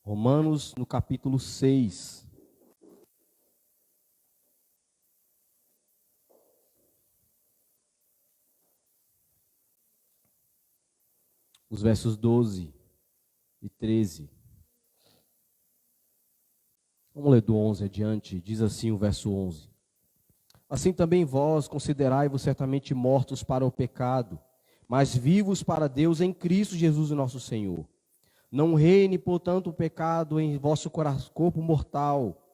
Romanos, no capítulo 6. Os versos 12 e 13. Vamos ler do 11 adiante. Diz assim o verso 11. Assim também vós considerai-vos certamente mortos para o pecado, mas vivos para Deus em Cristo Jesus nosso Senhor. Não reine, portanto, o pecado em vosso corpo mortal,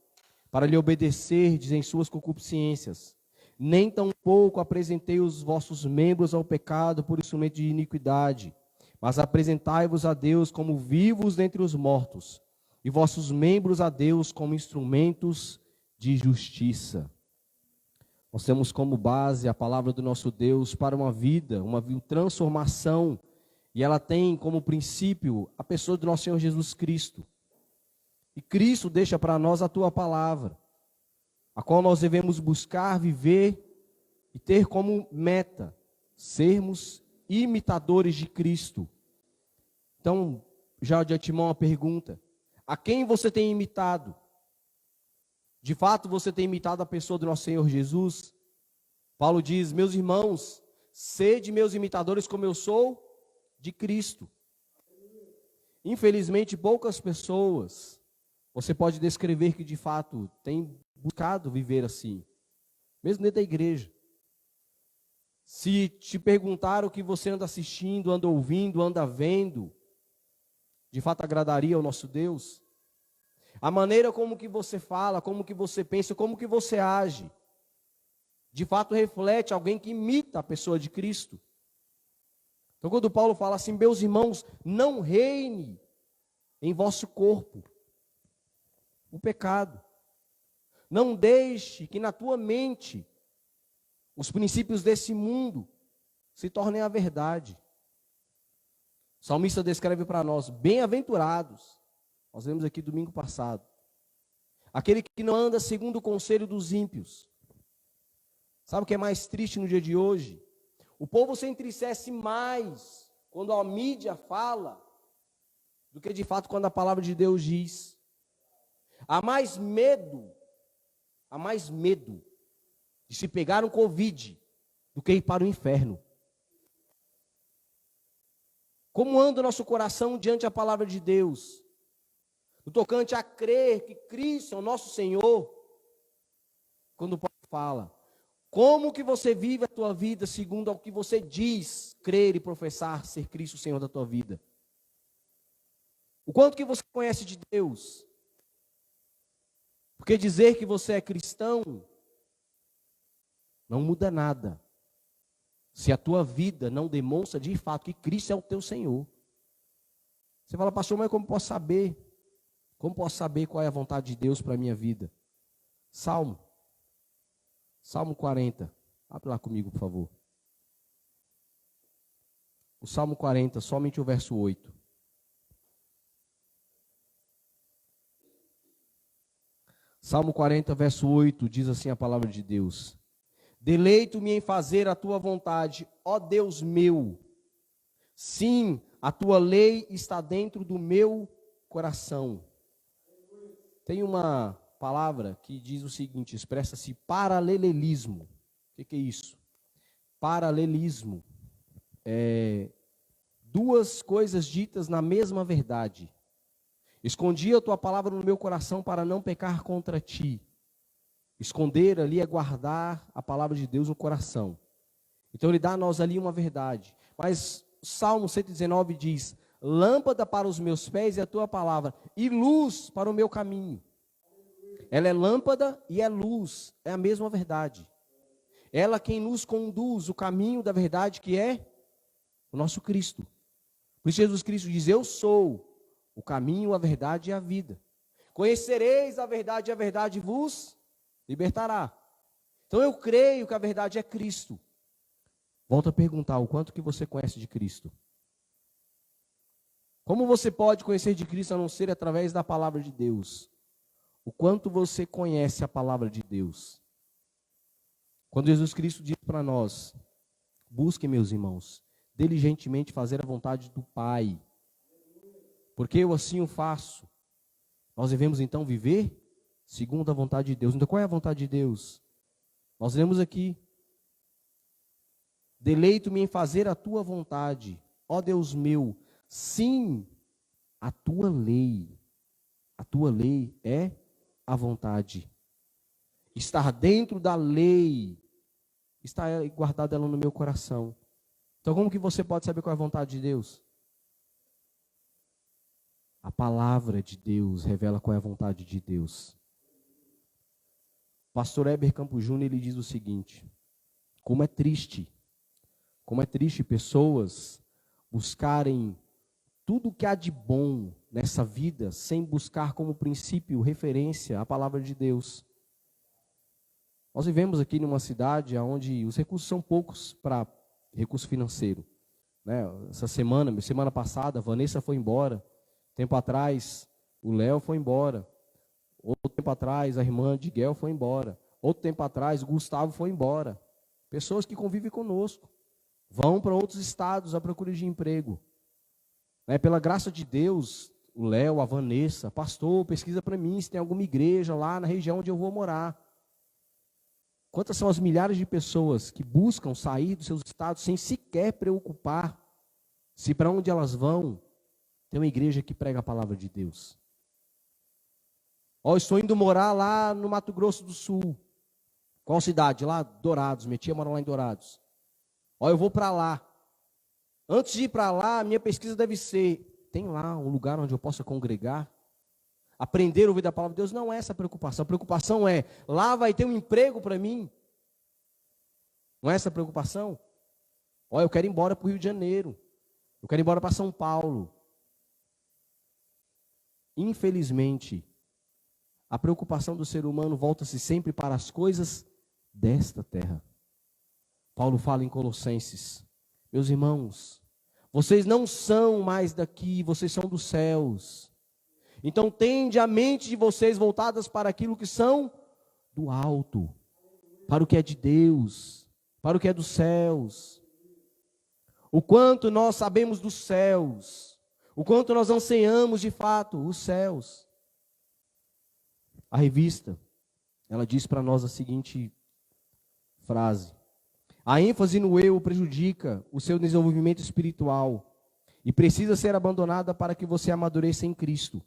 para lhe obedecerdes em suas concupiscências. Nem tampouco apresentei os vossos membros ao pecado por instrumento de iniquidade, mas apresentai-vos a Deus como vivos dentre os mortos, e vossos membros a Deus como instrumentos de justiça. Nós temos como base a palavra do nosso Deus para uma vida, uma transformação, e ela tem como princípio a pessoa do nosso Senhor Jesus Cristo. E Cristo deixa para nós a tua palavra, a qual nós devemos buscar, viver e ter como meta, sermos imitadores de Cristo. Então, já de antemão a pergunta: a quem você tem imitado? De fato, você tem imitado a pessoa do nosso Senhor Jesus? Paulo diz: meus irmãos, sede meus imitadores como eu sou de Cristo. Infelizmente, poucas pessoas você pode descrever que de fato tem buscado viver assim, mesmo dentro da igreja. Se te perguntar o que você anda assistindo, anda ouvindo, anda vendo, de fato agradaria ao nosso Deus? A maneira como que você fala, como que você pensa, como que você age, de fato reflete alguém que imita a pessoa de Cristo. Então quando Paulo fala assim: meus irmãos, não reine em vosso corpo o pecado. Não deixe que na tua mente os princípios desse mundo se tornem a verdade. O salmista descreve para nós: bem-aventurados, nós lemos aqui domingo passado, aquele que não anda segundo o conselho dos ímpios. Sabe o que é mais triste no dia de hoje? O povo se entristece mais quando a mídia fala do que de fato quando a palavra de Deus diz. Há mais medo de se pegar um Covid do que ir para o inferno. Como anda o nosso coração diante da palavra de Deus? No tocante a crer que Cristo é o nosso Senhor. Quando Paulo fala: como que você vive a tua vida segundo ao que você diz crer e professar ser Cristo o Senhor da tua vida? O quanto que você conhece de Deus? Porque dizer que você é cristão não muda nada, se a tua vida não demonstra de fato que Cristo é o teu Senhor. Você fala: pastor, mas como posso saber? Como posso saber qual é a vontade de Deus para a minha vida? Salmo 40. Abre lá comigo, por favor. O Salmo 40, somente o verso 8. Salmo 40, verso 8, diz assim a palavra de Deus: deleito-me em fazer a tua vontade, ó Deus meu. Sim, a tua lei está dentro do meu coração. Tem uma palavra que diz o seguinte, expressa-se paralelismo. O que é isso? Paralelismo é duas coisas ditas na mesma verdade. Escondi a tua palavra no meu coração para não pecar contra ti. Esconder ali é guardar a palavra de Deus no coração. Então ele dá a nós ali uma verdade. Mas o Salmo 119 diz: lâmpada para os meus pés é a tua palavra, e luz para o meu caminho. Ela é lâmpada e é luz, é a mesma verdade. Ela quem nos conduz o caminho da verdade, que é o nosso Cristo. Por isso Jesus Cristo diz: eu sou o caminho, a verdade e a vida. Conhecereis a verdade vos libertará. Então eu creio que a verdade é Cristo. Volto a perguntar: o quanto que você conhece de Cristo? Como você pode conhecer de Cristo a não ser através da palavra de Deus? O quanto você conhece a palavra de Deus? Quando Jesus Cristo diz para nós: busquem, meus irmãos, diligentemente fazer a vontade do Pai, porque eu assim o faço. Nós devemos então viver segundo a vontade de Deus. Então qual é a vontade de Deus? Nós lemos aqui: deleito-me em fazer a tua vontade, ó Deus meu, sim, a tua lei. A tua lei é a vontade. Estar dentro da lei, está guardada ela no meu coração. Então como que você pode saber qual é a vontade de Deus? A palavra de Deus revela qual é a vontade de Deus. Pastor Heber Campos Júnior, ele diz o seguinte: como é triste pessoas buscarem tudo que há de bom nessa vida, sem buscar como princípio, referência, a palavra de Deus. Nós vivemos aqui numa cidade onde os recursos são poucos para recurso financeiro, né? Semana passada, a Vanessa foi embora. Tempo atrás, o Léo foi embora. Outro tempo atrás, a irmã de Guel foi embora. Outro tempo atrás, o Gustavo foi embora. Pessoas que convivem conosco vão para outros estados à procura de emprego. Pela graça de Deus, o Léo, a Vanessa, pastor, pesquisa para mim se tem alguma igreja lá na região onde eu vou morar. Quantas são as milhares de pessoas que buscam sair dos seus estados sem sequer preocupar se para onde elas vão tem uma igreja que prega a palavra de Deus. Estou indo morar lá no Mato Grosso do Sul. Qual cidade? Lá, Dourados. Minha tia mora lá em Dourados. Eu vou para lá. Antes de ir para lá, minha pesquisa deve ser: tem lá um lugar onde eu possa congregar? Aprender a ouvir da palavra de Deus? Não é essa a preocupação. A preocupação é: lá vai ter um emprego para mim? Não é essa a preocupação? Eu quero ir embora para o Rio de Janeiro. Eu quero ir embora para São Paulo. Infelizmente, a preocupação do ser humano volta-se sempre para as coisas desta terra. Paulo fala em Colossenses: meus irmãos, vocês não são mais daqui, vocês são dos céus. Então tende a mente de vocês voltadas para aquilo que são do alto, para o que é de Deus, para o que é dos céus. O quanto nós sabemos dos céus, o quanto nós ansiamos de fato os céus. A revista, ela diz para nós a seguinte frase: a ênfase no eu prejudica o seu desenvolvimento espiritual e precisa ser abandonada para que você amadureça em Cristo.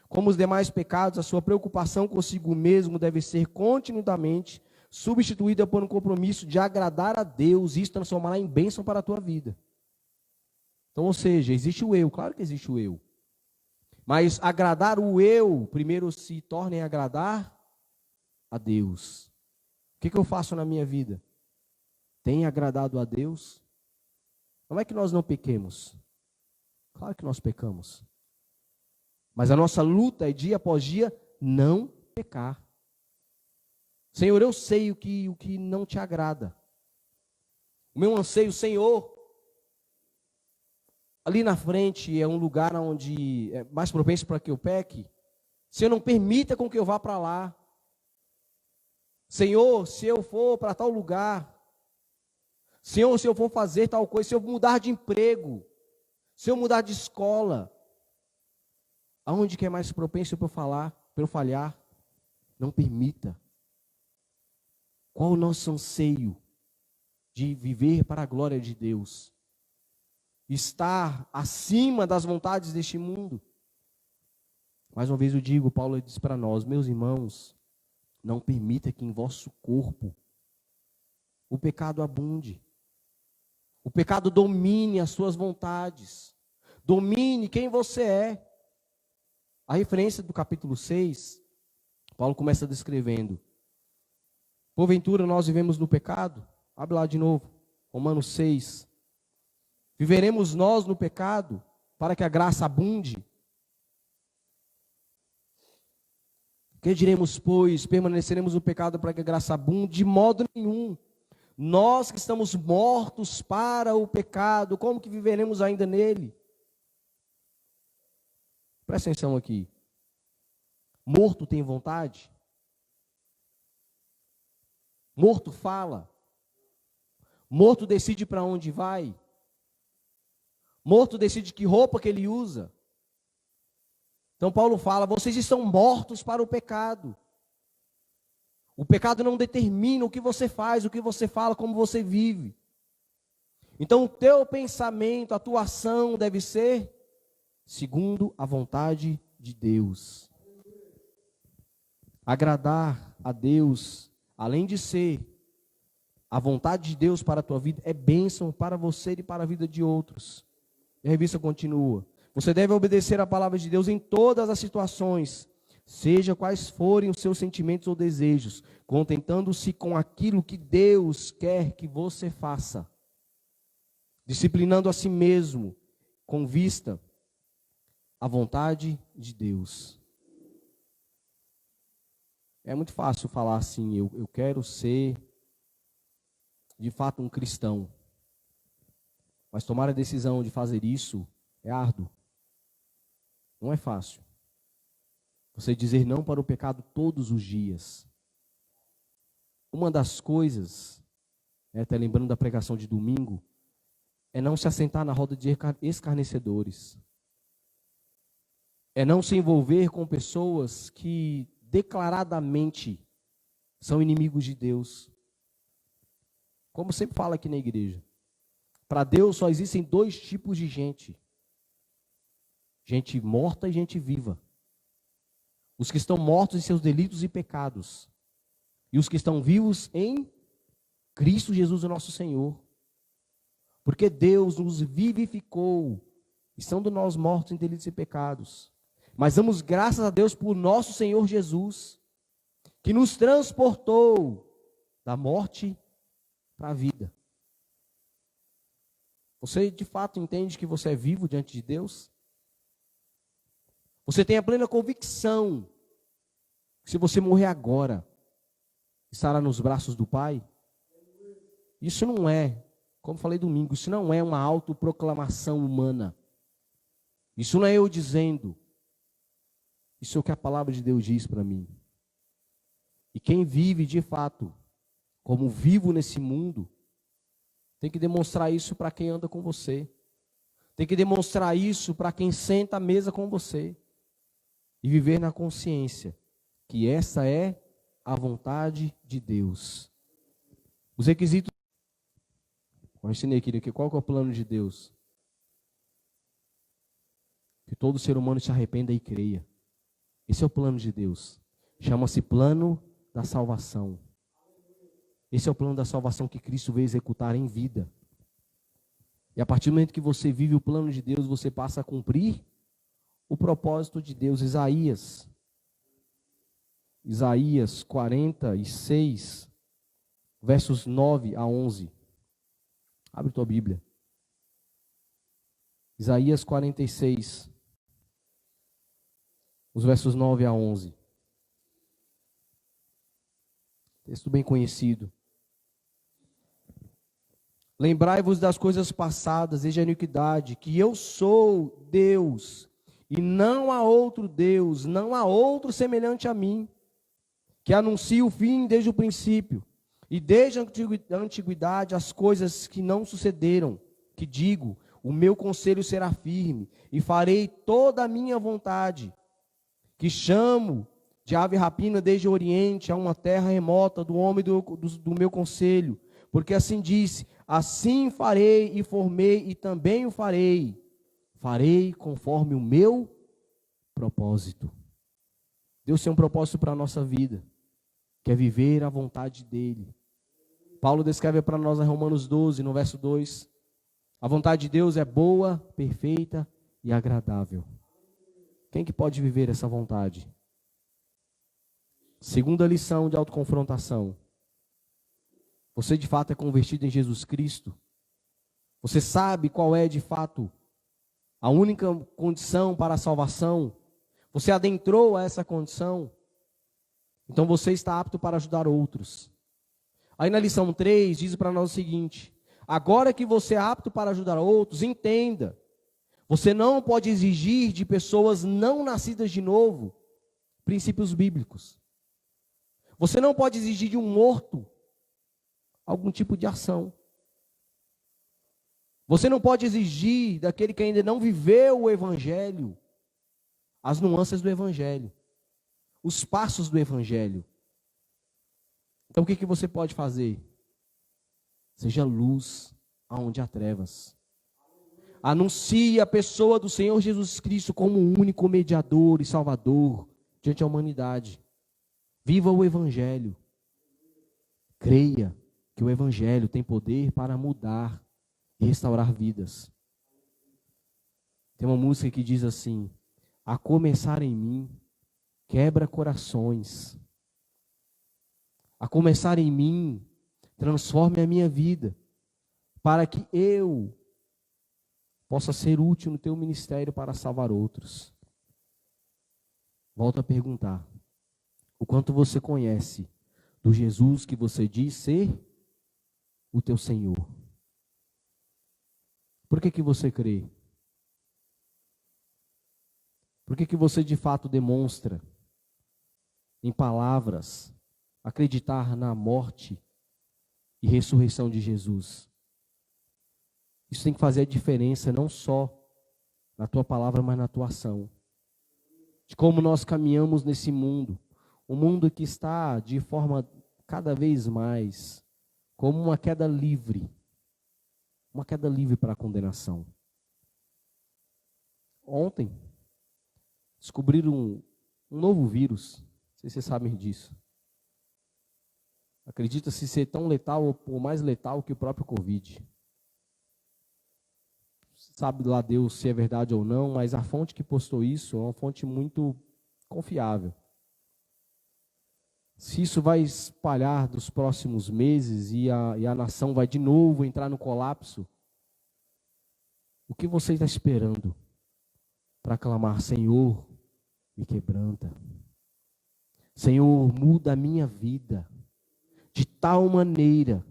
Como os demais pecados, a sua preocupação consigo mesmo deve ser continuamente substituída por um compromisso de agradar a Deus e isso transformará em bênção para a tua vida. Então, ou seja, existe o eu, claro que existe o eu. Mas agradar o eu, primeiro se torna em agradar a Deus. O que eu faço na minha vida? Tem agradado a Deus? Não é que nós não pequemos. Claro que nós pecamos. Mas a nossa luta é dia após dia não pecar. Senhor, eu sei o que não te agrada. O meu anseio, Senhor, ali na frente é um lugar onde é mais propenso para que eu peque. Senhor, não permita com que eu vá para lá. Senhor, se eu for para tal lugar. Senhor, se eu for fazer tal coisa, se eu mudar de emprego, se eu mudar de escola, aonde que é mais propenso para eu falhar? Não permita. Qual o nosso anseio de viver para a glória de Deus? Estar acima das vontades deste mundo? Mais uma vez eu digo, Paulo diz para nós: meus irmãos, não permita que em vosso corpo o pecado abunde. O pecado domine as suas vontades. Domine quem você é. A referência do capítulo 6, Paulo começa descrevendo: porventura nós vivemos no pecado? Abre lá de novo, Romanos 6. Viveremos nós no pecado para que a graça abunde? Que diremos, pois? Permaneceremos no pecado para que a graça abunde? De modo nenhum. Nós que estamos mortos para o pecado, como que viveremos ainda nele? Presta atenção aqui. Morto tem vontade? Morto fala? Morto decide para onde vai? Morto decide que roupa que ele usa? Então Paulo fala, vocês estão mortos para o pecado. O pecado não determina o que você faz, o que você fala, como você vive. Então o teu pensamento, a tua ação deve ser segundo a vontade de Deus. Agradar a Deus, além de ser a vontade de Deus para a tua vida, é bênção para você e para a vida de outros. E a revista continua. Você deve obedecer a palavra de Deus em todas as situações, seja quais forem os seus sentimentos ou desejos, contentando-se com aquilo que Deus quer que você faça, disciplinando a si mesmo, com vista à vontade de Deus. É muito fácil falar assim, eu quero ser, de fato, um cristão. Mas tomar a decisão de fazer isso é árduo. Não é fácil. Você dizer não para o pecado todos os dias. Uma das coisas, até lembrando da pregação de domingo, é não se assentar na roda de escarnecedores. É não se envolver com pessoas que declaradamente são inimigos de Deus. Como sempre fala aqui na igreja, para Deus só existem dois tipos de gente. Gente morta e gente viva. Os que estão mortos em seus delitos e pecados. E os que estão vivos em Cristo Jesus, o nosso Senhor. Porque Deus nos vivificou, estando nós mortos em delitos e pecados. Mas damos graças a Deus por nosso Senhor Jesus, que nos transportou da morte para a vida. Você de fato entende que você é vivo diante de Deus? Você tem a plena convicção que se você morrer agora, estará nos braços do Pai? Isso não é, como falei domingo, isso não é uma autoproclamação humana. Isso não é eu dizendo. Isso é o que a palavra de Deus diz para mim. E quem vive de fato, como vivo nesse mundo, tem que demonstrar isso para quem anda com você. Tem que demonstrar isso para quem senta à mesa com você. E viver na consciência que essa é a vontade de Deus. Os requisitos. Eu ensinei aqui, qual que é o plano de Deus? Que todo ser humano se arrependa e creia. Esse é o plano de Deus. Chama-se plano da salvação. Esse é o plano da salvação que Cristo veio executar em vida. E a partir do momento que você vive o plano de Deus, você passa a cumprir o propósito de Deus. Isaías 46, versos 9 a 11. Abre tua Bíblia. Isaías 46, os versos 9 a 11. Texto bem conhecido. Lembrai-vos das coisas passadas, desde a iniquidade, que eu sou Deus, e não há outro Deus, não há outro semelhante a mim, que anuncie o fim desde o princípio, e desde a antiguidade as coisas que não sucederam, que digo, o meu conselho será firme, e farei toda a minha vontade, que chamo de ave rapina desde o Oriente a uma terra remota do homem do meu conselho, porque assim disse, assim farei e formei e também o farei, farei conforme o meu propósito. Deus tem um propósito para a nossa vida, que é viver a vontade dEle. Paulo descreve para nós em Romanos 12, no verso 2, a vontade de Deus é boa, perfeita e agradável. Quem que pode viver essa vontade? Segunda lição de autoconfrontação. Você de fato é convertido em Jesus Cristo? Você sabe qual é de fato a única condição para a salvação? Você adentrou a essa condição? Então você está apto para ajudar outros. Aí na lição 3 diz para nós o seguinte: agora que você é apto para ajudar outros, entenda, você não pode exigir de pessoas não nascidas de novo princípios bíblicos. Você não pode exigir de um morto algum tipo de ação. Você não pode exigir daquele que ainda não viveu o evangelho as nuances do Evangelho, os passos do Evangelho. Então o que você pode fazer? Seja luz aonde há trevas. Anuncie a pessoa do Senhor Jesus Cristo como o único mediador e salvador diante da humanidade. Viva o Evangelho. Creia que o Evangelho tem poder para mudar e restaurar vidas. Tem uma música que diz assim: a começar em mim, quebra corações. A começar em mim, transforme a minha vida, para que eu possa ser útil no teu ministério para salvar outros. Volto a perguntar: o quanto você conhece do Jesus que você diz ser o teu Senhor? Por que você crê? Por que você de fato demonstra em palavras acreditar na morte e ressurreição de Jesus? Isso tem que fazer a diferença não só na tua palavra, mas na tua ação. De como nós caminhamos nesse mundo, um mundo que está de forma cada vez mais como uma queda livre para a condenação. Ontem descobriram um novo vírus, não sei se vocês sabem disso. Acredita-se ser tão letal ou mais letal que o próprio Covid. Sabe lá Deus se é verdade ou não, mas a fonte que postou isso é uma fonte muito confiável. Se isso vai espalhar dos próximos meses e a nação vai de novo entrar no colapso, o que você está esperando para clamar: Senhor, me quebranta. Senhor, muda a minha vida de tal maneira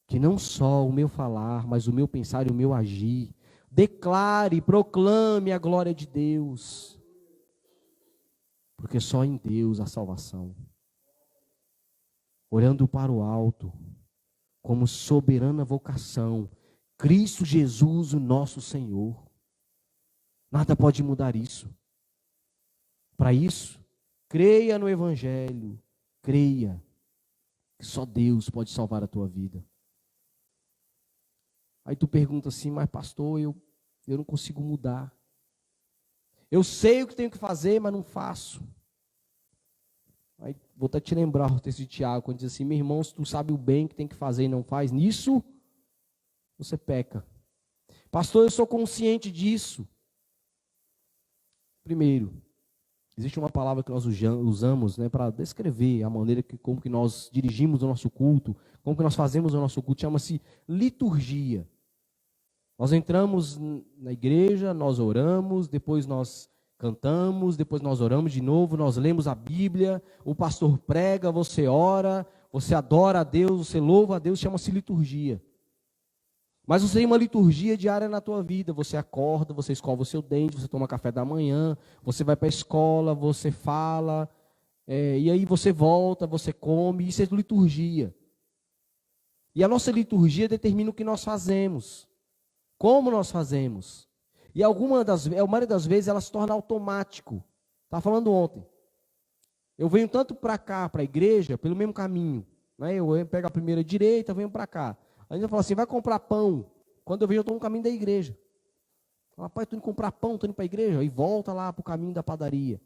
que não só o meu falar, mas o meu pensar e o meu agir declare, proclame a glória de Deus. Porque só em Deus há salvação. Olhando para o alto, como soberana vocação, Cristo Jesus, o nosso Senhor. Nada pode mudar isso. Para isso, creia no Evangelho, creia que só Deus pode salvar a tua vida. Aí tu pergunta assim: mas pastor, eu não consigo mudar. Eu sei o que tenho que fazer, mas não faço. Aí vou até te lembrar o texto de Tiago, quando diz assim: meu irmão, se tu sabe o bem que tem que fazer e não faz, nisso você peca. Pastor, eu sou consciente disso. Primeiro, existe uma palavra que nós usamos, né, para descrever a maneira como que nós dirigimos o nosso culto, como que nós fazemos o nosso culto, chama-se liturgia. Nós entramos na igreja, nós oramos, depois nós cantamos, depois nós oramos de novo, nós lemos a Bíblia, o pastor prega, você ora, você adora a Deus, você louva a Deus, chama-se liturgia. Mas você tem uma liturgia diária na tua vida, você acorda, você escova o seu dente, você toma café da manhã, você vai para a escola, você fala, e aí você volta, você come, isso é liturgia. E a nossa liturgia determina o que nós fazemos, como nós fazemos. E a maioria das vezes ela se torna automático. Estava falando ontem. Eu venho tanto para cá, para a igreja, pelo mesmo caminho. Né? Eu pego a primeira direita, venho para cá. Aí ele fala assim: vai comprar pão. Quando eu vejo, eu estou no caminho da igreja. Rapaz, estou indo comprar pão, estou indo para a igreja. E volta lá para o caminho da padaria.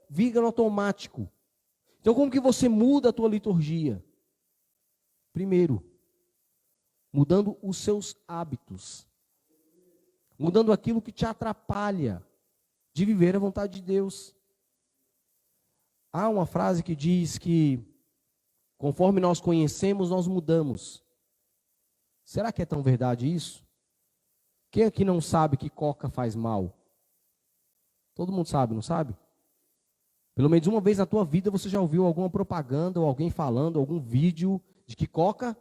Viga no automático. Então como que você muda a tua liturgia? Primeiro, mudando os seus hábitos. Mudando aquilo que te atrapalha de viver a vontade de Deus. Há uma frase que diz que conforme nós conhecemos, nós mudamos. Será que é tão verdade isso? Quem aqui não sabe que coca faz mal? Todo mundo sabe, não sabe? Pelo menos uma vez na tua vida você já ouviu alguma propaganda ou alguém falando, algum vídeo de que coca?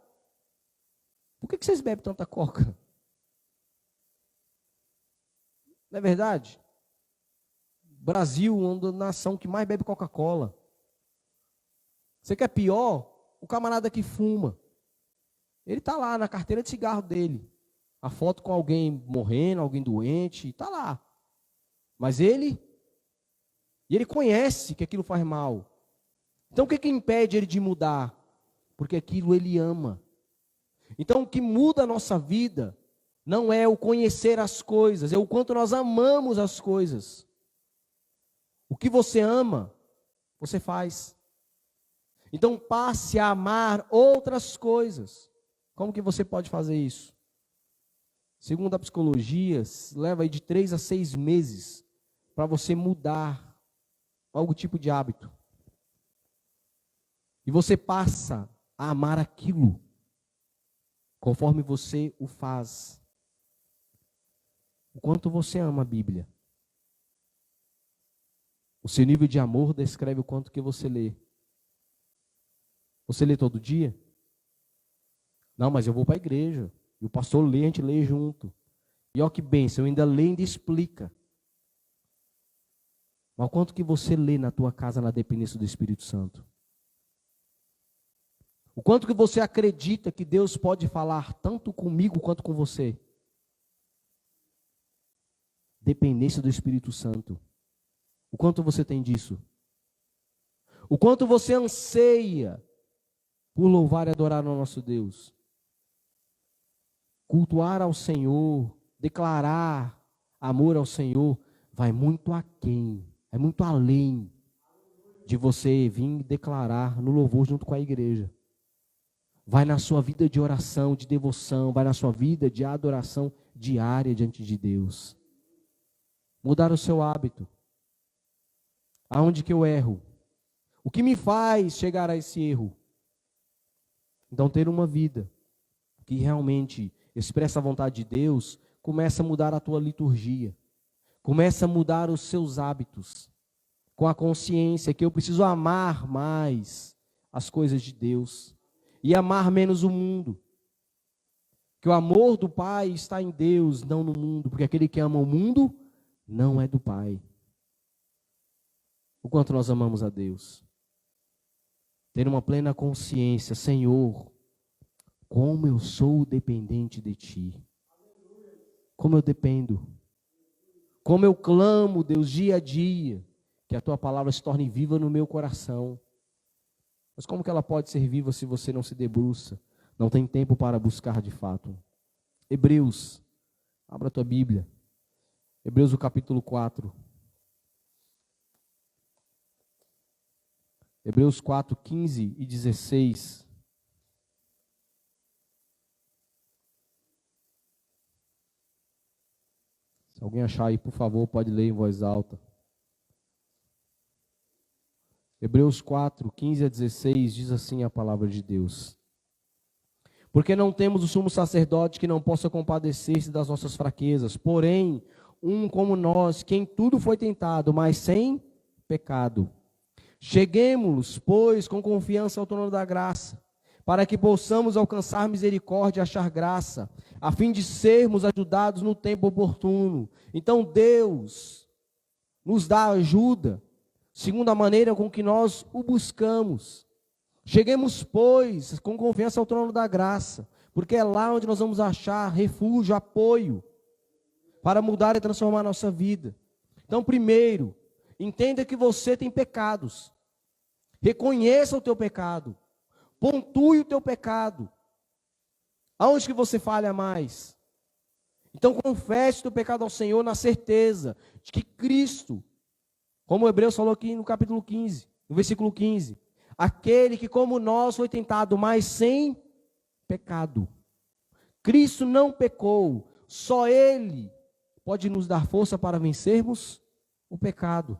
Por que vocês bebem tanta coca? Não é verdade? Brasil é uma nação que mais bebe Coca-Cola. Você quer pior? O camarada que fuma. Ele está lá na carteira de cigarro dele. A foto com alguém morrendo, alguém doente, está lá. Mas ele conhece que aquilo faz mal. Então o que impede ele de mudar? Porque aquilo ele ama. Então o que muda a nossa vida não é o conhecer as coisas, é o quanto nós amamos as coisas. O que você ama, você faz. Então passe a amar outras coisas. Como que você pode fazer isso? Segundo a psicologia, leva aí de 3 a 6 meses para você mudar algum tipo de hábito. E você passa a amar aquilo conforme você o faz. O quanto você ama a Bíblia. O seu nível de amor descreve o quanto que você lê. Você lê todo dia? Não, mas eu vou para a igreja. E o pastor lê, a gente lê junto. E olha que bênção, ainda lê e ainda explica. Mas o quanto que você lê na tua casa na dependência do Espírito Santo? O quanto que você acredita que Deus pode falar tanto comigo quanto com você? Dependência do Espírito Santo. O quanto você tem disso? O quanto você anseia por louvar e adorar o nosso Deus? Cultuar ao Senhor, declarar amor ao Senhor, vai muito aquém, é muito além de você vir declarar no louvor junto com a igreja. Vai na sua vida de oração, de devoção, vai na sua vida de adoração diária diante de Deus. Mudar o seu hábito. Aonde que eu erro? O que me faz chegar a esse erro? Então, ter uma vida que realmente expressa a vontade de Deus, começa a mudar a tua liturgia. Começa a mudar os seus hábitos. Com a consciência que eu preciso amar mais as coisas de Deus. E amar menos o mundo. Que o amor do Pai está em Deus, não no mundo. Porque aquele que ama o mundo não é do Pai. O quanto nós amamos a Deus. Ter uma plena consciência, Senhor, como eu sou dependente de Ti. Como eu dependo. Como eu clamo, Deus, dia a dia, que a Tua palavra se torne viva no meu coração. Mas como que ela pode ser viva se você não se debruça, não tem tempo para buscar de fato? Hebreus, abra a tua Bíblia. Hebreus, o capítulo 4. Hebreus 4, 15 e 16. Se alguém achar aí, por favor, pode ler em voz alta. Hebreus 4, 15 a 16, diz assim a palavra de Deus. Porque não temos o sumo sacerdote que não possa compadecer-se das nossas fraquezas, porém, um como nós, que em tudo foi tentado, mas sem pecado. Cheguemos, pois, com confiança ao trono da graça, para que possamos alcançar misericórdia e achar graça, a fim de sermos ajudados no tempo oportuno. Então Deus nos dá ajuda, segundo a maneira com que nós o buscamos. Cheguemos, pois, com confiança ao trono da graça, porque é lá onde nós vamos achar refúgio, apoio, para mudar e transformar a nossa vida. Então, primeiro, entenda que você tem pecados. Reconheça o teu pecado. Pontue o teu pecado. Aonde que você falha mais? Então, confesse o teu pecado ao Senhor na certeza de que Cristo, como o Hebreus falou aqui no capítulo 15, no versículo 15, aquele que como nós foi tentado, mas sem pecado. Cristo não pecou, só Ele pode nos dar força para vencermos o pecado.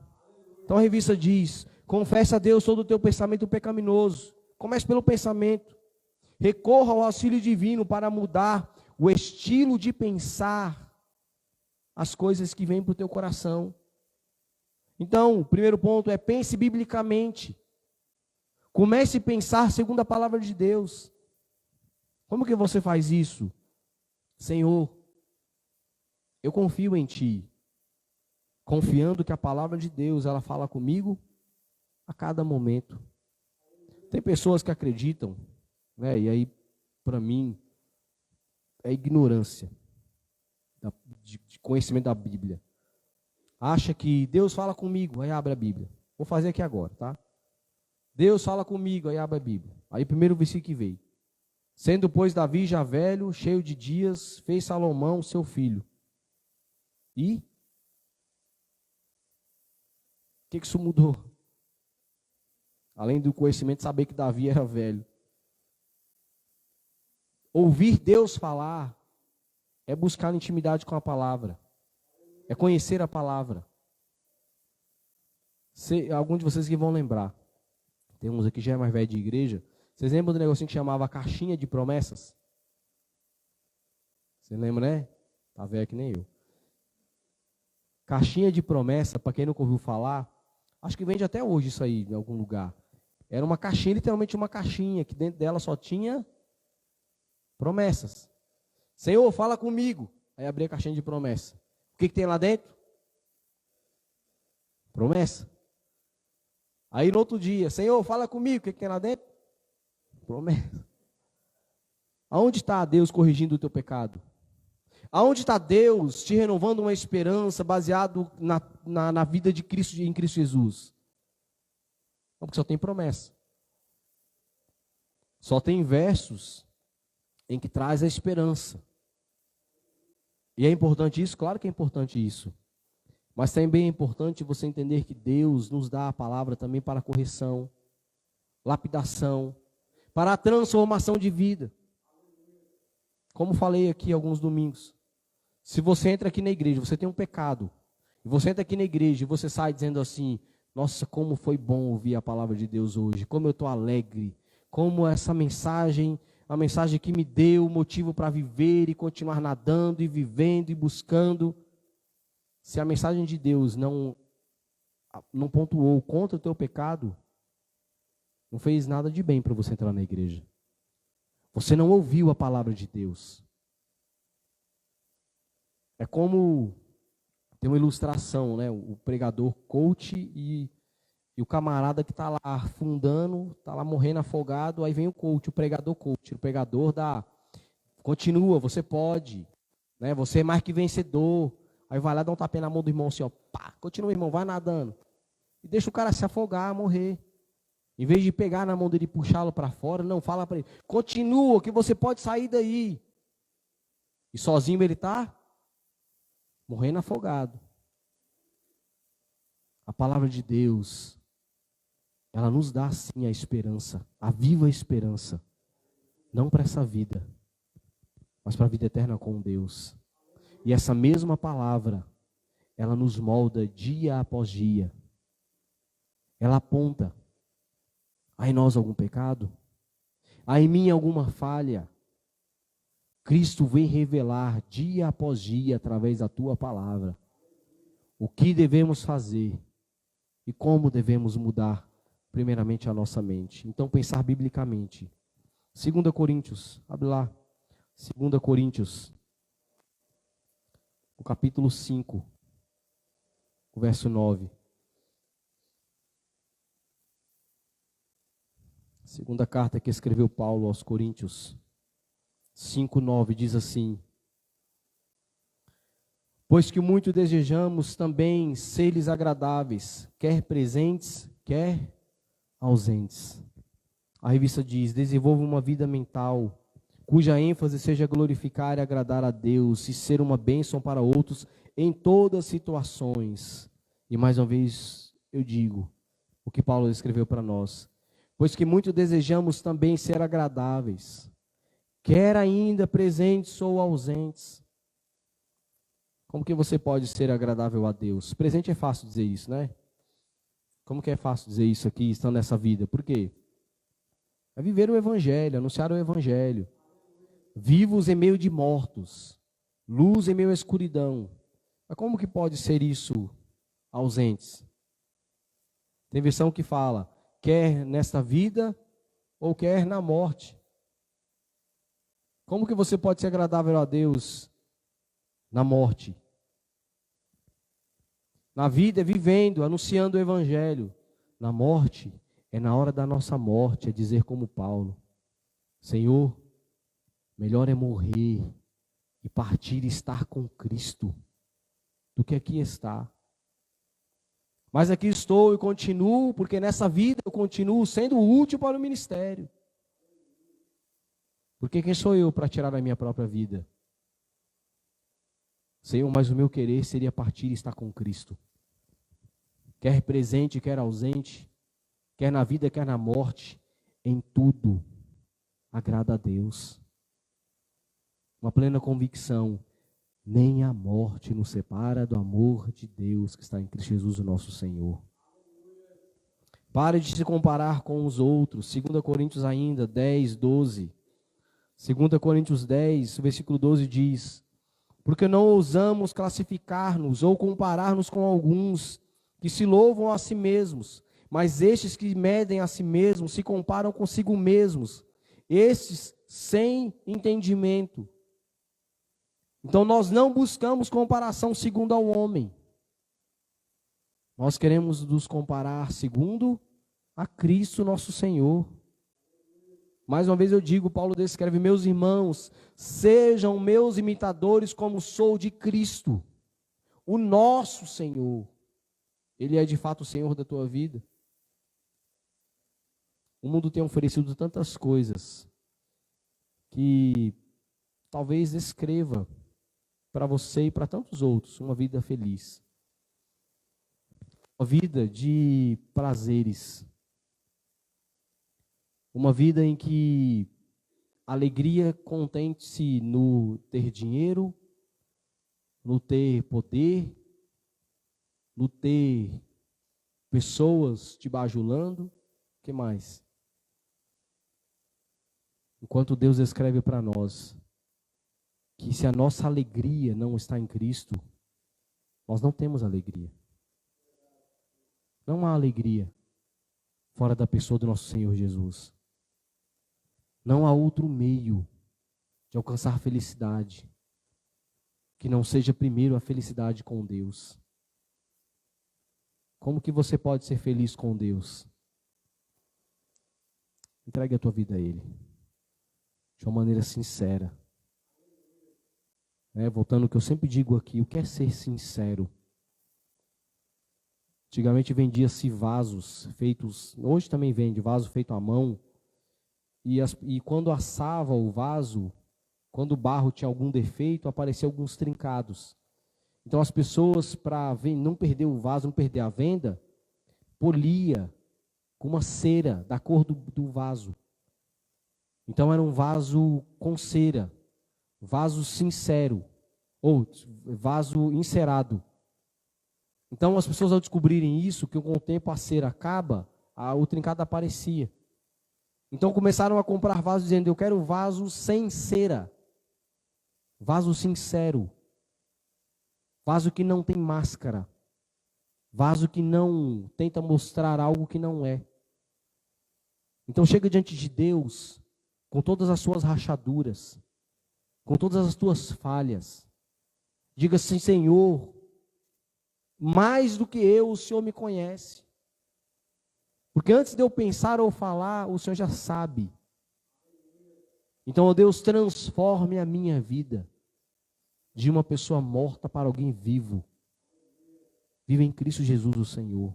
Então a revista diz, confessa a Deus todo o teu pensamento pecaminoso. Comece pelo pensamento. Recorra ao auxílio divino para mudar o estilo de pensar as coisas que vêm para o teu coração. Então, o primeiro ponto é pense biblicamente. Comece a pensar segundo a palavra de Deus. Como que você faz isso? Senhor, eu confio em Ti. Confiando que a palavra de Deus, ela fala comigo a cada momento. Tem pessoas que acreditam, né, e aí, para mim, é ignorância de conhecimento da Bíblia. acha que Deus fala comigo, aí abre a Bíblia. Vou fazer aqui agora, tá? Deus fala comigo, aí abre a Bíblia. Aí o primeiro versículo que veio. Sendo, pois, Davi já velho, cheio de dias, fez Salomão seu filho. E? O que isso mudou? Além do conhecimento, saber que Davi era velho. Ouvir Deus falar é buscar intimidade com a palavra. É conhecer a palavra. Alguns de vocês que vão lembrar. Tem uns aqui que já é mais velho de igreja. Vocês lembram do negocinho que chamava caixinha de promessas? Você lembra, né? Tá velho que nem eu. Caixinha de promessa, para quem nunca ouviu falar, acho que vende até hoje isso aí, em algum lugar. Era uma caixinha, literalmente uma caixinha, que dentro dela só tinha promessas. Senhor, fala comigo. Aí abria a caixinha de promessa. O que tem lá dentro? Promessa. Aí no outro dia, Senhor, fala comigo. O que tem lá dentro? Promessa. Aonde está Deus corrigindo o teu pecado? Aonde está Deus te renovando uma esperança baseado na vida de Cristo, em Cristo Jesus? Não, porque só tem promessa. Só tem versos em que traz a esperança. E é importante isso? Claro que é importante isso. Mas também é importante você entender que Deus nos dá a palavra também para correção, lapidação, para a transformação de vida. Como falei aqui alguns domingos. Se você entra aqui na igreja, você tem um pecado. E você entra aqui na igreja e você sai dizendo assim, nossa, como foi bom ouvir a palavra de Deus hoje. Como eu estou alegre. Como essa mensagem, a mensagem que me deu motivo para viver e continuar nadando e vivendo e buscando. Se a mensagem de Deus não pontuou contra o teu pecado, não fez nada de bem para você entrar na igreja. Você não ouviu a palavra de Deus. É como, tem uma ilustração, né? O pregador coach e o camarada que está lá afundando, está lá morrendo afogado, aí vem o coach, o pregador coach. O pregador dá, continua, você pode, né? Você é mais que vencedor. Aí vai lá, dá um tapinha na mão do irmão assim, ó, pá, continua, irmão, vai nadando. E deixa o cara se afogar, morrer. Em vez de pegar na mão dele e puxá-lo para fora, não, fala para ele, continua, que você pode sair daí. E sozinho ele está morrendo afogado. A palavra de Deus, ela nos dá sim a esperança, a viva esperança. Não para essa vida, mas para a vida eterna com Deus. E essa mesma palavra, ela nos molda dia após dia. Ela aponta. Há em nós algum pecado? Há em mim alguma falha? Cristo vem revelar dia após dia, através da tua palavra, o que devemos fazer e como devemos mudar, primeiramente, a nossa mente. Então, pensar biblicamente. 2 Coríntios, abre lá. 2 Coríntios, o capítulo 5, o verso 9. Segunda carta que escreveu Paulo aos Coríntios, 5:9 diz assim: pois que muito desejamos também ser-lhes agradáveis, quer presentes, quer ausentes. A revista diz: desenvolva uma vida mental, cuja ênfase seja glorificar e agradar a Deus, e ser uma bênção para outros em todas as situações. E mais uma vez eu digo, o que Paulo escreveu para nós: pois que muito desejamos também ser agradáveis, quer ainda presentes ou ausentes. Como que você pode ser agradável a Deus? Presente é fácil dizer isso, né? Como que é fácil dizer isso aqui, estando nessa vida? Por quê? É viver o Evangelho, anunciar o Evangelho. Vivos em meio de mortos, luz em meio à escuridão. Mas como que pode ser isso ausentes? Tem versão que fala, quer nesta vida ou quer na morte. Como que você pode ser agradável a Deus na morte? Na vida é vivendo, anunciando o Evangelho. Na morte, é na hora da nossa morte, é dizer como Paulo: Senhor, melhor é morrer e partir e estar com Cristo do que aqui estar. Mas aqui estou e continuo, porque nessa vida eu continuo sendo útil para o ministério. Porque quem sou eu para tirar a minha própria vida? Senhor, mas o meu querer seria partir e estar com Cristo. Quer presente, quer ausente, quer na vida, quer na morte, em tudo agrada a Deus. Uma plena convicção, nem a morte nos separa do amor de Deus que está em Cristo Jesus, o nosso Senhor. Pare de se comparar com os outros. 2 Coríntios ainda, 10, 12. 2 Coríntios 10, versículo 12 diz: porque não ousamos classificar-nos ou comparar-nos com alguns que se louvam a si mesmos, mas estes que medem a si mesmos se comparam consigo mesmos, estes sem entendimento. Então nós não buscamos comparação segundo ao homem. Nós queremos nos comparar segundo a Cristo nosso Senhor. Mais uma vez eu digo, Paulo descreve: meus irmãos, sejam meus imitadores como sou de Cristo, o nosso Senhor. Ele é de fato o Senhor da tua vida. O mundo tem oferecido tantas coisas que talvez descreva para você e para tantos outros uma vida feliz. Uma vida de prazeres. Uma vida em que a alegria contente-se no ter dinheiro, no ter poder, no ter pessoas te bajulando. O que mais? Enquanto Deus escreve para nós que se a nossa alegria não está em Cristo, nós não temos alegria. Não há alegria fora da pessoa do nosso Senhor Jesus. Não há outro meio de alcançar felicidade que não seja primeiro a felicidade com Deus. Como que você pode ser feliz com Deus? Entregue a tua vida a Ele, de uma maneira sincera. Voltando ao que eu sempre digo aqui, o que é ser sincero? Antigamente vendia-se vasos feitos, hoje também vende vaso feito à mão, e quando assava o vaso, quando o barro tinha algum defeito, apareciam alguns trincados. Então as pessoas, para não perder o vaso, não perder a venda, polia com uma cera da cor do vaso. Então era um vaso com cera, vaso sincero, ou vaso encerado. Então as pessoas, ao descobrirem isso, que com o tempo a cera acaba, o trincado aparecia. Então começaram a comprar vasos dizendo: eu quero vaso sem cera, vaso sincero, vaso que não tem máscara, vaso que não tenta mostrar algo que não é. Então chega diante de Deus com todas as suas rachaduras, com todas as tuas falhas. Diga assim: Senhor, mais do que eu, o Senhor me conhece. Porque antes de eu pensar ou falar, o Senhor já sabe. Então, ó Deus, transforme a minha vida de uma pessoa morta para alguém vivo. Viva em Cristo Jesus, o Senhor.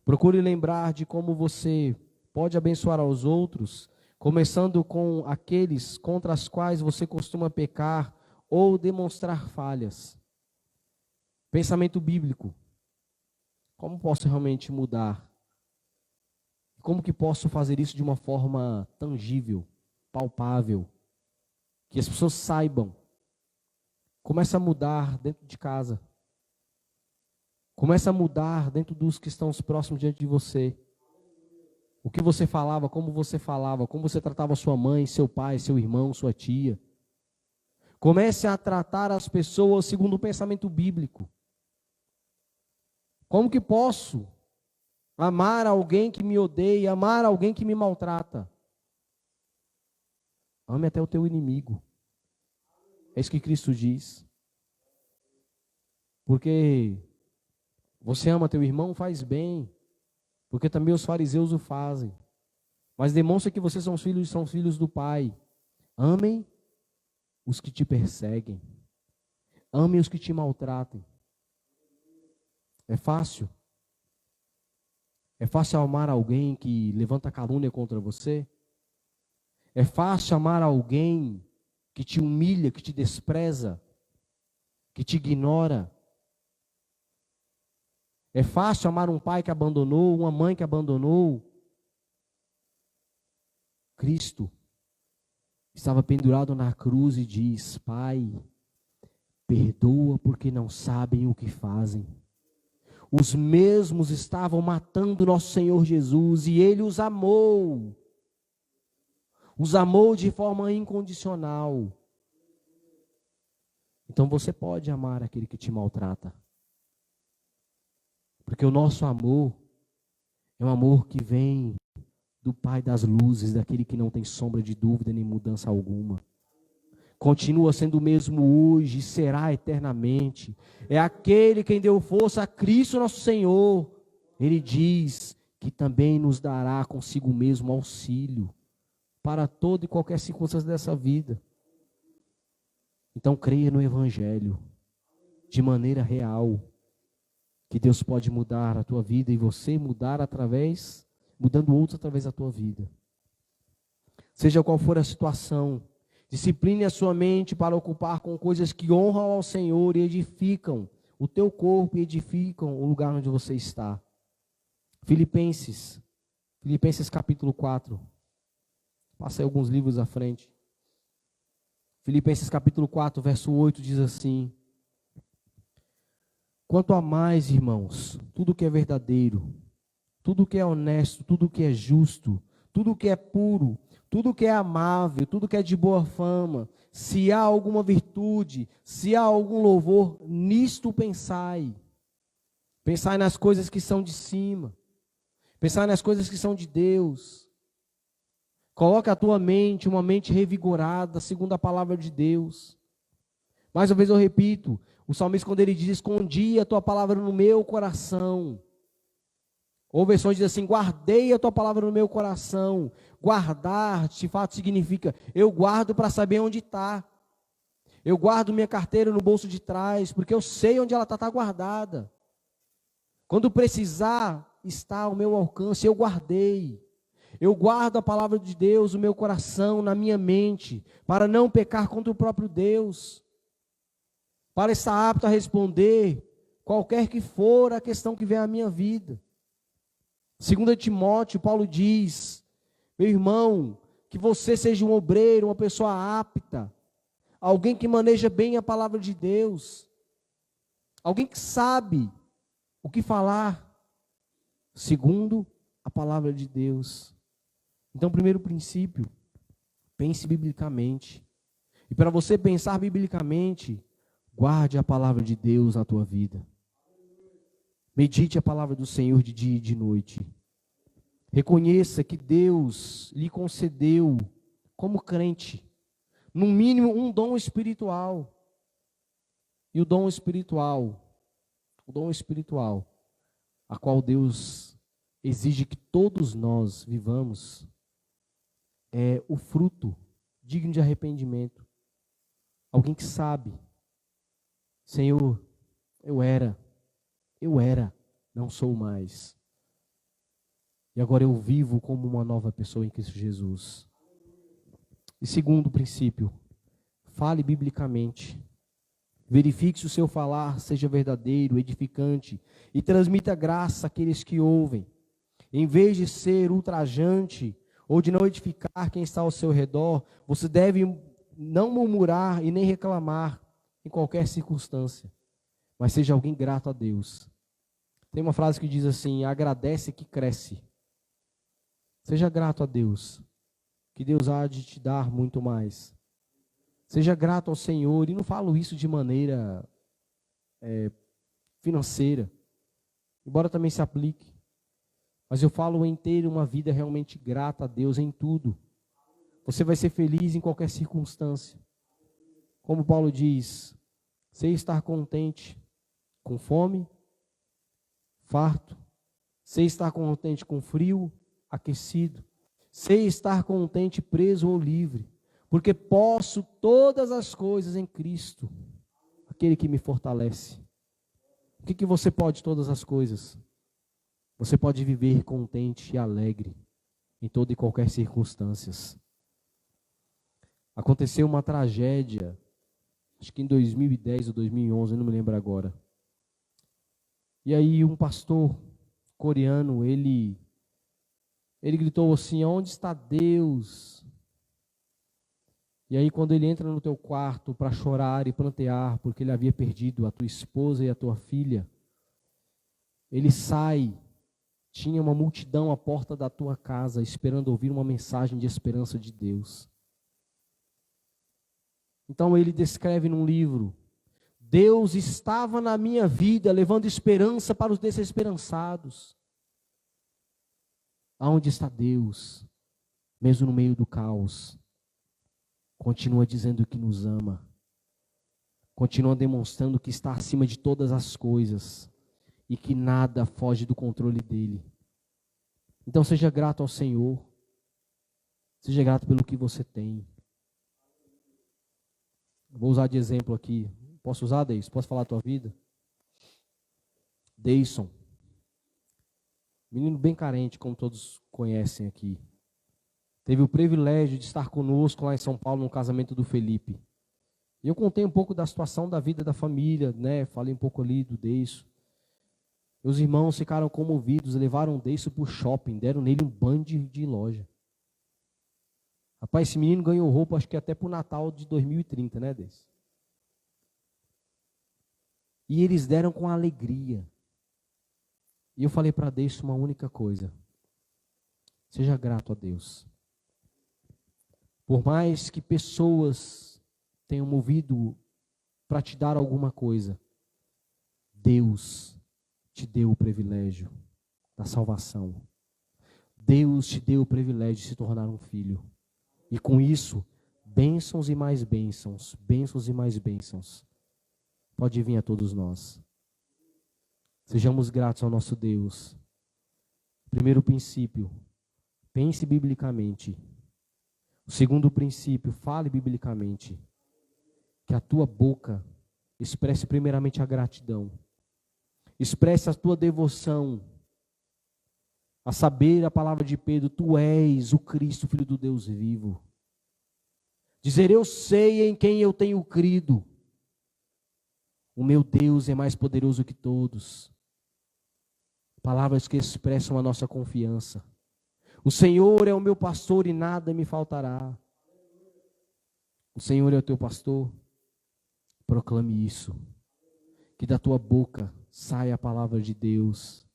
Procure lembrar de como você pode abençoar aos outros, começando com aqueles contra os quais você costuma pecar ou demonstrar falhas. Pensamento bíblico. Como posso realmente mudar? Como que posso fazer isso de uma forma tangível, palpável? Que as pessoas saibam. Começa a mudar dentro de casa. Começa a mudar dentro dos que estão próximos diante de você. O que você falava, como você tratava sua mãe, seu pai, seu irmão, sua tia. Comece a tratar as pessoas segundo o pensamento bíblico. Como que posso amar alguém que me odeia, amar alguém que me maltrata? Ame até o teu inimigo. É isso que Cristo diz. Porque você ama teu irmão, faz bem. Porque também os fariseus o fazem. Mas demonstra que vocês são filhos do Pai. Amem os que te perseguem. Amem os que te maltratem. É fácil? É fácil amar alguém que levanta calúnia contra você? É fácil amar alguém que te humilha, que te despreza, que te ignora? É fácil amar um pai que abandonou, uma mãe que abandonou? Cristo estava pendurado na cruz e diz: Pai, perdoa porque não sabem o que fazem. Os mesmos estavam matando nosso Senhor Jesus e Ele os amou. Os amou de forma incondicional. Então você pode amar aquele que te maltrata. Porque o nosso amor é um amor que vem do Pai das luzes, daquele que não tem sombra de dúvida nem mudança alguma. Continua sendo o mesmo hoje e será eternamente. É aquele quem deu força a Cristo nosso Senhor. Ele diz que também nos dará consigo mesmo auxílio para toda e qualquer circunstância dessa vida. Então creia no Evangelho de maneira real, que Deus pode mudar a tua vida e você mudando outros através da tua vida. Seja qual for a situação, discipline a sua mente para ocupar com coisas que honram ao Senhor e edificam o teu corpo e edificam o lugar onde você está. Filipenses capítulo 4. Passa aí alguns livros à frente. Filipenses capítulo 4, verso 8 diz assim: Quanto a mais, irmãos, tudo que é verdadeiro, tudo que é honesto, tudo que é justo, tudo que é puro, tudo que é amável, tudo que é de boa fama, se há alguma virtude, se há algum louvor, nisto pensai. Pensai nas coisas que são de cima. Pensai nas coisas que são de Deus. Coloca a tua mente, uma mente revigorada, segundo a palavra de Deus. Mais uma vez eu repito, o salmista quando ele diz, escondi a tua palavra no meu coração. Ou versões diz assim, guardei a tua palavra no meu coração. Guardar, de fato, significa, eu guardo para saber onde está. Eu guardo minha carteira no bolso de trás, porque eu sei onde ela está guardada. Quando precisar, está ao meu alcance, eu guardei. Eu guardo a palavra de Deus no meu coração, na minha mente, para não pecar contra o próprio Deus. Para estar apto a responder qualquer que for a questão que vier à minha vida. 2 Timóteo, Paulo diz, meu irmão, que você seja um obreiro, uma pessoa apta, alguém que maneja bem a palavra de Deus, alguém que sabe o que falar, segundo a palavra de Deus. Então, primeiro princípio, pense biblicamente. E para você pensar biblicamente, guarde a palavra de Deus na tua vida. Medite a palavra do Senhor de dia e de noite. Reconheça que Deus lhe concedeu, como crente, no mínimo um dom espiritual. E o dom espiritual, a qual Deus exige que todos nós vivamos, é o fruto digno de arrependimento. Alguém que sabe, Senhor, eu era, não sou mais. E agora eu vivo como uma nova pessoa em Cristo Jesus. E segundo princípio, fale biblicamente. Verifique se o seu falar seja verdadeiro, edificante e transmita graça àqueles que ouvem. Em vez de ser ultrajante ou de não edificar quem está ao seu redor, você deve não murmurar e nem reclamar em qualquer circunstância, mas seja alguém grato a Deus. Tem uma frase que diz assim, agradece que cresce. Seja grato a Deus, que Deus há de te dar muito mais. Seja grato ao Senhor, e não falo isso de maneira financeira, embora também se aplique, mas eu falo em ter uma vida realmente grata a Deus em tudo. Você vai ser feliz em qualquer circunstância. Como Paulo diz, sei estar contente com fome, farto, sei estar contente com frio, aquecido, sei estar contente preso ou livre, porque posso todas as coisas em Cristo, aquele que me fortalece. O que você pode todas as coisas? Você pode viver contente e alegre em toda e qualquer circunstância. Aconteceu uma tragédia, acho que em 2010 ou 2011, eu não me lembro agora. E aí um pastor coreano, ele gritou assim: onde está Deus? E aí quando ele entra no teu quarto para chorar e plantear, porque ele havia perdido a tua esposa e a tua filha, ele sai, tinha uma multidão à porta da tua casa, esperando ouvir uma mensagem de esperança de Deus. Então ele descreve num livro: Deus estava na minha vida, levando esperança para os desesperançados. Aonde está Deus? Mesmo no meio do caos, continua dizendo que nos ama, continua demonstrando que está acima de todas as coisas e que nada foge do controle dele. Então seja grato ao Senhor, seja grato pelo que você tem. Vou usar de exemplo aqui. Posso usar, Deison? Posso falar a tua vida? Deison, menino bem carente, como todos conhecem aqui. Teve o privilégio de estar conosco lá em São Paulo no casamento do Felipe. E eu contei um pouco da situação da vida da família, né? Falei um pouco ali do Deison. Meus irmãos ficaram comovidos, levaram o Deison para o shopping, deram nele um banho de loja. Rapaz, esse menino ganhou roupa, acho que até para o Natal de 2030, né, Deison? E eles deram com alegria. E eu falei para Deison uma única coisa: seja grato a Deus. Por mais que pessoas tenham movido para te dar alguma coisa, Deus te deu o privilégio da salvação. Deus te deu o privilégio de se tornar um filho. E com isso, bênçãos e mais bênçãos, bênçãos e mais bênçãos, pode vir a todos nós. Sejamos gratos ao nosso Deus. Primeiro princípio, pense biblicamente. O segundo princípio, fale biblicamente. Que a tua boca expresse primeiramente a gratidão. Expresse a tua devoção. A saber a palavra de Pedro: tu és o Cristo, Filho do Deus vivo. Dizer: eu sei em quem eu tenho crido. O meu Deus é mais poderoso que todos. Palavras que expressam a nossa confiança. O Senhor é o meu pastor e nada me faltará. O Senhor é o teu pastor. Proclame isso. Que da tua boca saia a palavra de Deus.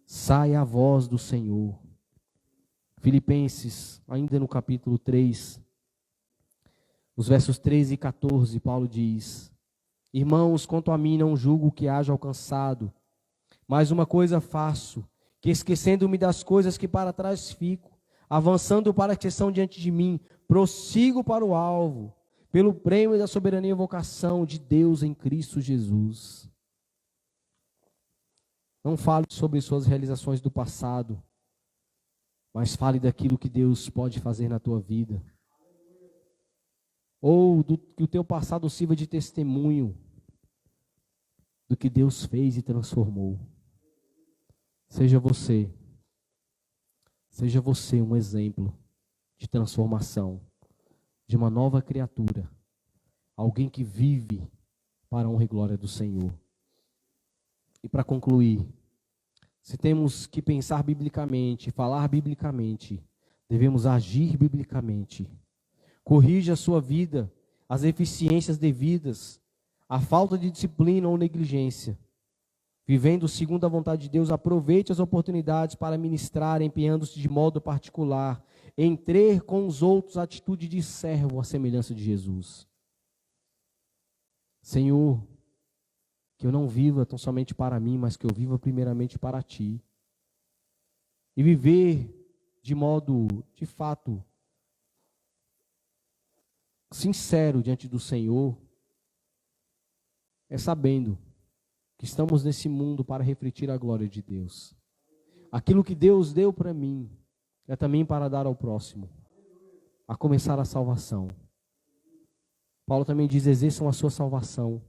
Saia a voz do Senhor. Filipenses, ainda no capítulo 3, os versos 13 e 14, Paulo diz: irmãos, quanto a mim não julgo que haja alcançado, mas uma coisa faço, que esquecendo-me das coisas que para trás fico, avançando para que estão diante de mim, prossigo para o alvo, pelo prêmio da soberania e vocação de Deus em Cristo Jesus. Não fale sobre suas realizações do passado, mas fale daquilo que Deus pode fazer na tua vida. Ou que o teu passado sirva de testemunho do que Deus fez e transformou. Seja você um exemplo de transformação, de uma nova criatura, alguém que vive para a honra e glória do Senhor. E para concluir, se temos que pensar biblicamente, falar biblicamente, devemos agir biblicamente. Corrija a sua vida, as deficiências devidas, a falta de disciplina ou negligência. Vivendo segundo a vontade de Deus, aproveite as oportunidades para ministrar, empenhando-se de modo particular, em ter com os outros a atitude de servo, à semelhança de Jesus. Senhor, que eu não viva tão somente para mim, mas que eu viva primeiramente para Ti. E viver de modo, de fato, sincero diante do Senhor, é sabendo que estamos nesse mundo para refletir a glória de Deus. Aquilo que Deus deu para mim, é também para dar ao próximo, a começar a salvação. Paulo também diz: exerçam a sua salvação.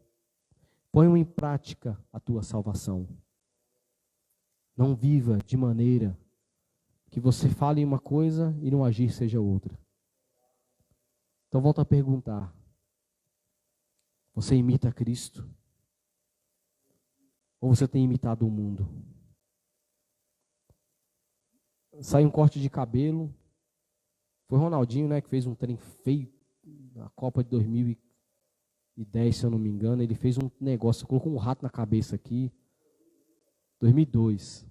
Ponham em prática a tua salvação. Não viva de maneira que você fale uma coisa e no agir seja outra. Então volto a perguntar. Você imita Cristo? Ou você tem imitado o mundo? Sai um corte de cabelo. Foi o Ronaldinho, né, que fez um trem feio na Copa de 2010, se eu não me engano. Ele fez um negócio, colocou um rato na cabeça aqui. 2002.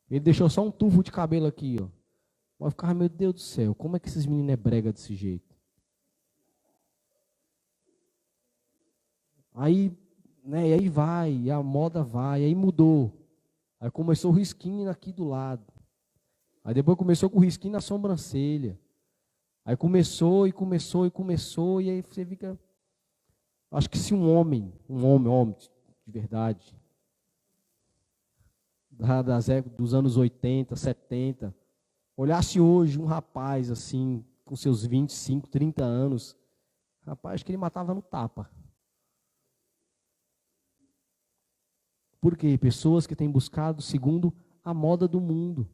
Ele deixou só um tufo de cabelo aqui, ó. Mas eu ficava, meu Deus do céu, como é que esses meninos é brega desse jeito? Aí, né, e aí vai, e a moda vai, aí mudou. Aí começou o risquinho aqui do lado. Aí depois começou com o risquinho na sobrancelha. Aí começou, e aí você fica... Acho que se um homem de verdade, dos anos 80, 70, olhasse hoje um rapaz assim, com seus 25, 30 anos, rapaz, acho que ele matava no tapa. Por quê? Pessoas que têm buscado segundo a moda do mundo.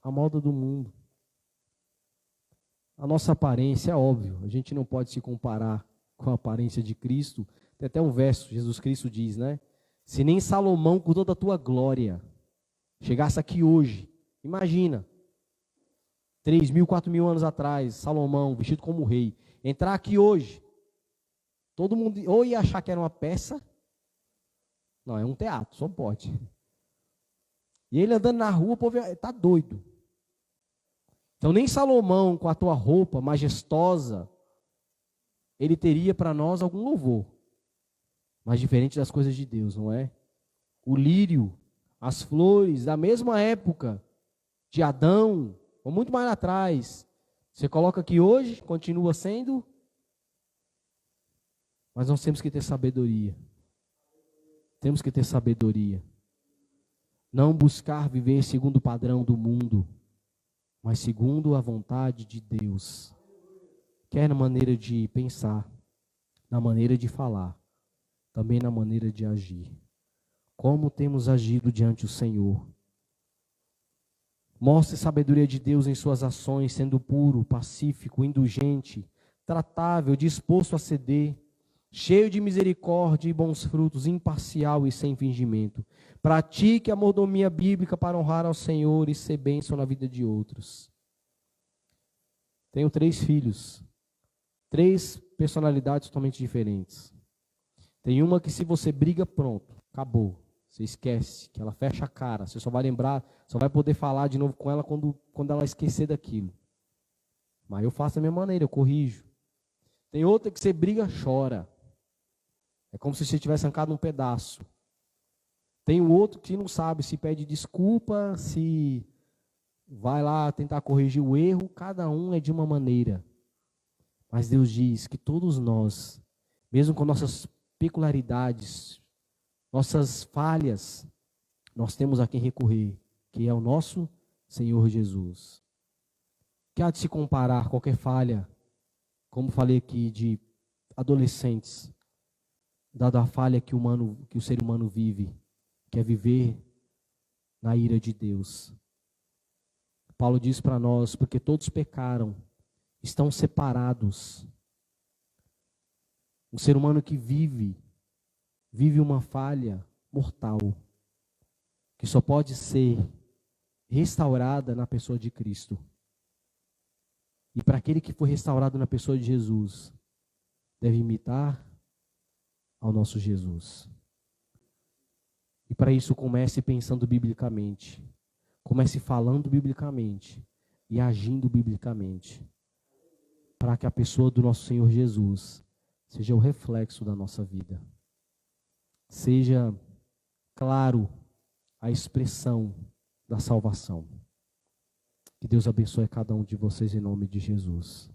A moda do mundo. A nossa aparência é óbvio, a gente não pode se comparar com a aparência de Cristo. Tem até um verso, Jesus Cristo diz, né? Se nem Salomão, com toda a tua glória, chegasse aqui hoje, imagina, 3.000, 4.000 anos atrás, Salomão, vestido como rei, entrar aqui hoje, todo mundo ou ia achar que era uma peça, não, é um teatro, só pode. E ele andando na rua, o povo está doido. Então nem Salomão, com a tua roupa majestosa, ele teria para nós algum louvor. Mas diferente das coisas de Deus, não é? O lírio, as flores, da mesma época de Adão, ou muito mais atrás, você coloca aqui hoje, continua sendo, mas nós temos que ter sabedoria. Temos que ter sabedoria. Não buscar viver segundo o padrão do mundo, mas segundo a vontade de Deus. Quer na maneira de pensar, na maneira de falar, também na maneira de agir. Como temos agido diante do Senhor. Mostre a sabedoria de Deus em suas ações, sendo puro, pacífico, indulgente, tratável, disposto a ceder, cheio de misericórdia e bons frutos, imparcial e sem fingimento. Pratique a mordomia bíblica para honrar ao Senhor e ser bênção na vida de outros. Tenho 3 filhos, 3 personalidades totalmente diferentes. Tem uma que se você briga, pronto, acabou. Você esquece, que ela fecha a cara. Você só vai lembrar, só vai poder falar de novo com ela quando ela esquecer daquilo. Mas eu faço da minha maneira, eu corrijo. Tem outra que você briga, chora. É como se você tivesse arrancado um pedaço. Tem o outro que não sabe se pede desculpa, se vai lá tentar corrigir o erro. Cada um é de uma maneira. Mas Deus diz que todos nós, mesmo com nossas peculiaridades, nossas falhas, nós temos a quem recorrer, que é o nosso Senhor Jesus. Que há de se comparar qualquer falha, como falei aqui, de adolescentes, dada a falha que o ser humano vive, que é viver na ira de Deus. Paulo diz para nós, porque todos pecaram, estão separados. Um ser humano que vive uma falha mortal, que só pode ser restaurada na pessoa de Cristo. E para aquele que foi restaurado na pessoa de Jesus, deve imitar ao nosso Jesus. E para isso comece pensando biblicamente, comece falando biblicamente e agindo biblicamente, para que a pessoa do nosso Senhor Jesus seja o reflexo da nossa vida. Seja claro a expressão da salvação. Que Deus abençoe cada um de vocês em nome de Jesus.